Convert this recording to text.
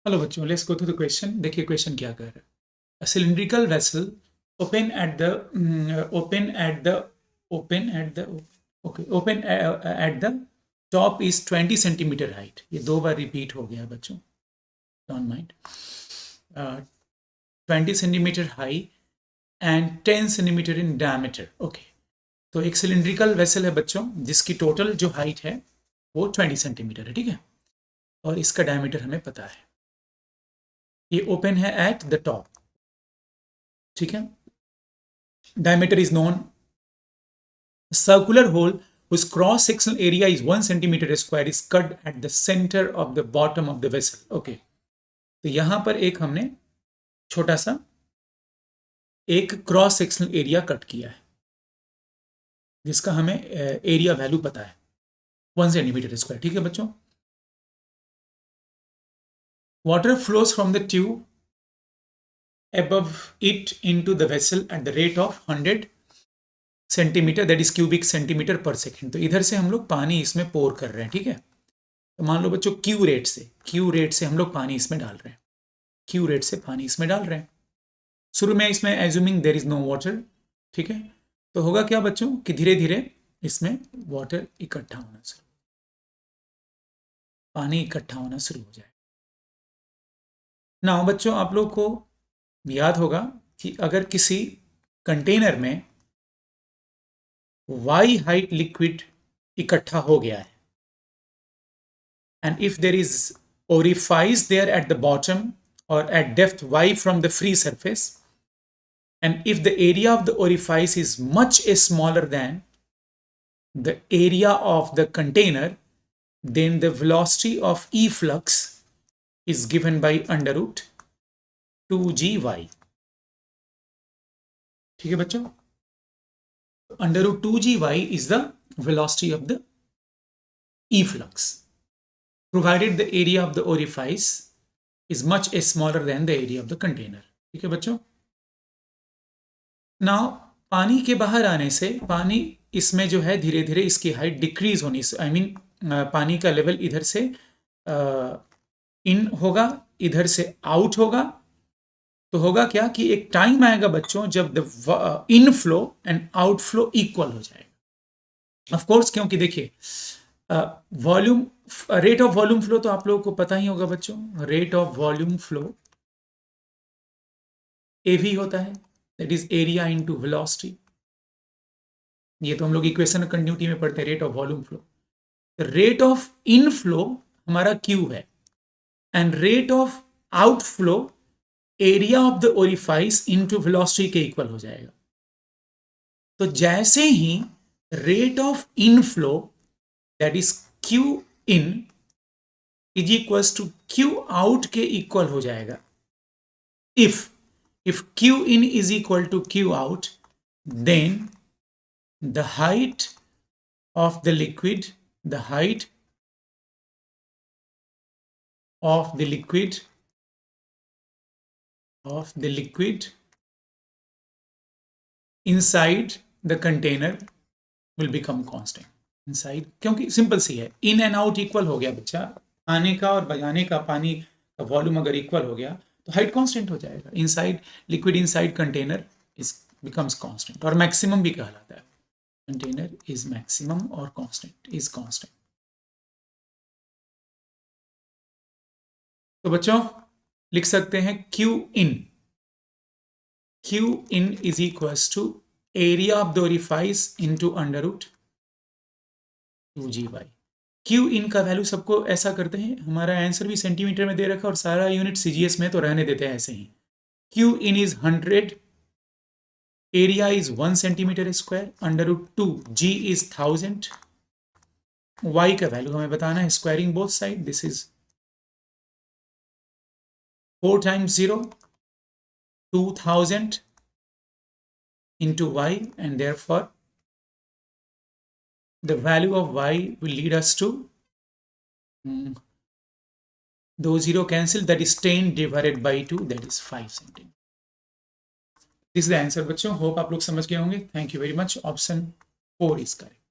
Hello बच्चों, let's go to the question. देखिए question क्या कह रहा है। A cylindrical vessel open at the open at the open at the open at the top is 20 centimetre height. ये 2 बार repeat हो गया बच्चों, don't mind. 20 centimetre high and 10 centimetre in diameter. Okay, तो एक सिलिंड्रिकल वेसल है बच्चों जिसकी टोटल जो हाइट है वो 20 सेंटीमीटर है, ठीक है, और इसका डायमीटर हमें पता है। ये ओपन है एट द टॉप, ठीक है। Diameter is known. Circular hole whose cross sectional area is 1 centimeter square is cut at the center of the bottom of the vessel. Okay, तो यहां पर एक हमने छोटा सा एक क्रॉस सेक्शनल एरिया कट किया है जिसका हमें एरिया वैल्यू पता है 1 सेंटीमीटर स्क्वायर, ठीक है बच्चों। Water flows from the tube above it into the vessel at the rate of 100 centimetre, that is cubic centimetre पर सेकेंड। तो इधर से हम लोग पानी इसमें पोर कर रहे हैं, ठीक है। तो मान लो बच्चों क्यू रेट से हम लोग पानी इसमें डाल रहे हैं, क्यू रेट से पानी इसमें डाल रहे हैं। शुरू में इसमें assuming there is no water, ठीक है। तो होगा क्या बच्चों कि धीरे धीरे इसमें वाटर इकट्ठा होना शुरू, पानी इकट्ठा होना शुरू हो जाए ना। बच्चों आप लोग को याद होगा कि अगर किसी कंटेनर में वाई हाइट लिक्विड इकट्ठा हो गया है and if there is orifice there at the bottom or at depth y from the free surface, and if the area of the orifice is much smaller than the area of the container, then the velocity of efflux is given by under root 2gy. ठीक है बच्चों, under root 2gy is the velocity of the efflux provided the area of the orifice is much smaller than the area of the container. ठीक है बच्चों। Now पानी के बाहर आने से पानी इसमें जो है धीरे धीरे इसकी हाइट डिक्रीज होनी से, आई मीन पानी का लेवल इधर से इन होगा, इधर से आउट होगा। तो होगा क्या कि एक टाइम आएगा बच्चों जब the inflow and outflow equal हो जाएगा। ऑफ कोर्स, क्योंकि देखिए volume rate of volume flow तो आप लोगों को पता ही होगा बच्चों। रेट ऑफ वॉल्यूम फ्लो एवी होता है, that is area into velocity. ये तो हम लोग इक्वेशन कंटिन्यूटी में पढ़ते हैं, rate of volume flow. Rate of inflow हमारा क्यू है and rate of outflow area of the orifice into velocity के इक्वल हो जाएगा। तो जैसे ही rate of inflow that is Q in is equals to Q out के equal हो जाएगा। if q in is equal to q out, then the height of the liquid inside the container will become constant inside, क्योंकि simple सी है, in and out equal हो गया बच्चा, आने का और बजाने का पानी का वॉल्यूम अगर इक्वल हो गया तो हाइट कांस्टेंट हो जाएगा। Inside liquid inside container is becomes constant, और मैक्सिमम भी कहलाता है। कंटेनर इज मैक्सिमम और कांस्टेंट इज कांस्टेंट। तो बच्चों लिख सकते हैं Q in is equals to area of the orifice into under root 2gy। Q in का वैल्यू सबको ऐसा करते हैं, हमारा आंसर भी सेंटीमीटर में दे रखा और सारा यूनिट सीजीएस में तो रहने देते हैं ऐसे ही। Q in is 100, area is 1 centimetre square, under root 2, G is 1000, y का वैल्यू हमें बताना है, squaring both side, this is 4 times 0, 2000 into y, and therefore the value of y will lead us to those 0 cancel, that is 10 divided by 2, that is 5 centimeter. This is the answer बच्चों, hope आप लोग समझ गए होंगे। Thank you very much. Option 4 is correct.